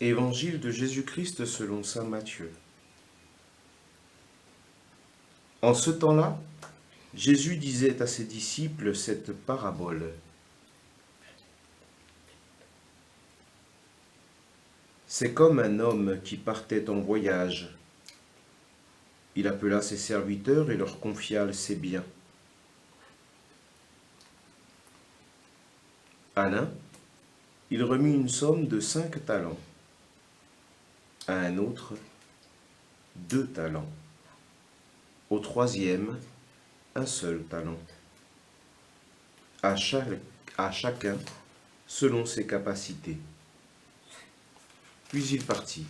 Évangile de Jésus-Christ selon saint Matthieu. En ce temps-là, Jésus disait à ses disciples cette parabole. C'est comme un homme qui partait en voyage. Il appela ses serviteurs et leur confia ses biens. À l'un, il remit une somme de 5 talents. À un autre, 2 talents. Au troisième, un seul talent. À chacun, selon ses capacités. Puis il partit.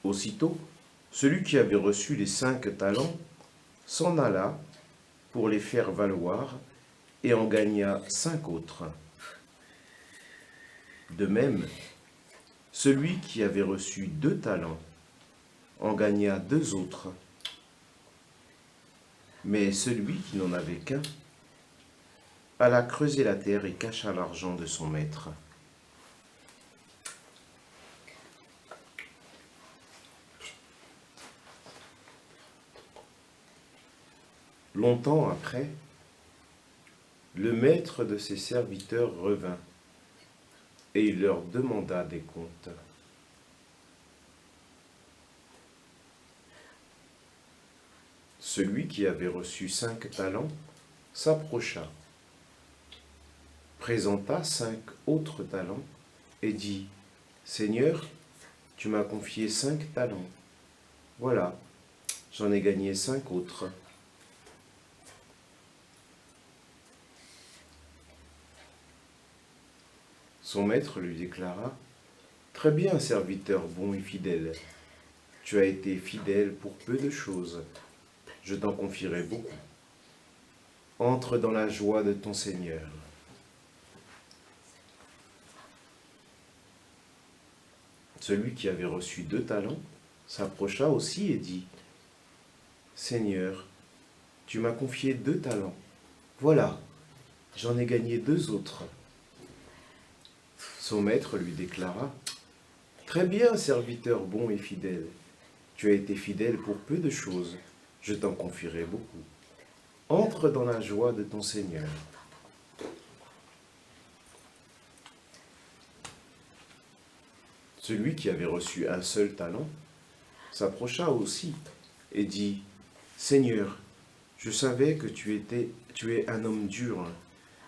Aussitôt, celui qui avait reçu les 5 talents s'en alla pour les faire valoir et en gagna 5 autres. De même, celui qui avait reçu 2 talents en gagna 2 autres. Mais celui qui n'en avait qu'un alla creuser la terre et cacha l'argent de son maître. Longtemps après, le maître de ses serviteurs revint et il leur demanda des comptes. Celui qui avait reçu 5 talents s'approcha, présenta 5 autres talents et dit : « Seigneur, tu m'as confié 5 talents. Voilà, j'en ai gagné 5 autres. » Son maître lui déclara : « Très bien, serviteur bon et fidèle. Tu as été fidèle pour peu de choses. Je t'en confierai beaucoup. Entre dans la joie de ton Seigneur. » Celui qui avait reçu 2 talents s'approcha aussi et dit : « Seigneur, tu m'as confié 2 talents. Voilà, j'en ai gagné 2 autres. » Son maître lui déclara : « Très bien, serviteur bon et fidèle. Tu as été fidèle pour peu de choses. Je t'en confierai beaucoup. Entre dans la joie de ton Seigneur. » Celui qui avait reçu un seul talent s'approcha aussi et dit : « Seigneur, je savais que tu es un homme dur.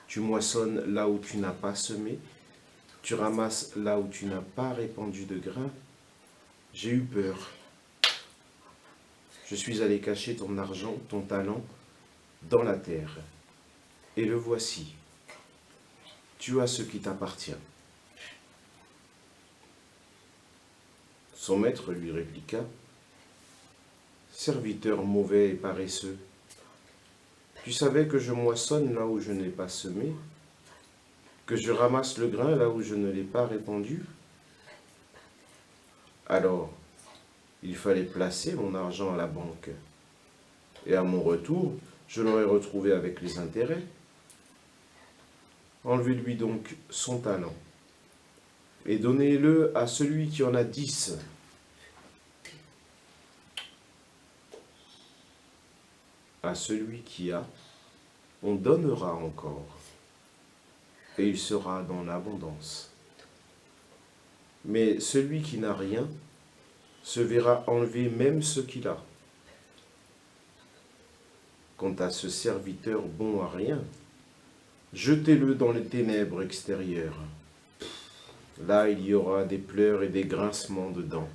Tu moissonnes là où tu n'as pas semé. Tu ramasses là où tu n'as pas répandu de grains. J'ai eu peur. Je suis allé cacher ton argent, ton talent, dans la terre. Et le voici. Tu as ce qui t'appartient. » Son maître lui répliqua : « Serviteur mauvais et paresseux, tu savais que je moissonne là où je n'ai pas semé, que je ramasse le grain là où je ne l'ai pas répandu. Alors, il fallait placer mon argent à la banque, et à mon retour, je l'aurais retrouvé avec les intérêts. Enlevez-lui donc son talent, et donnez-le à celui qui en a 10. À celui qui a, on donnera encore, et il sera dans l'abondance. Mais celui qui n'a rien se verra enlever même ce qu'il a. Quant à ce serviteur bon à rien, jetez-le dans les ténèbres extérieures. Là, il y aura des pleurs et des grincements de dents.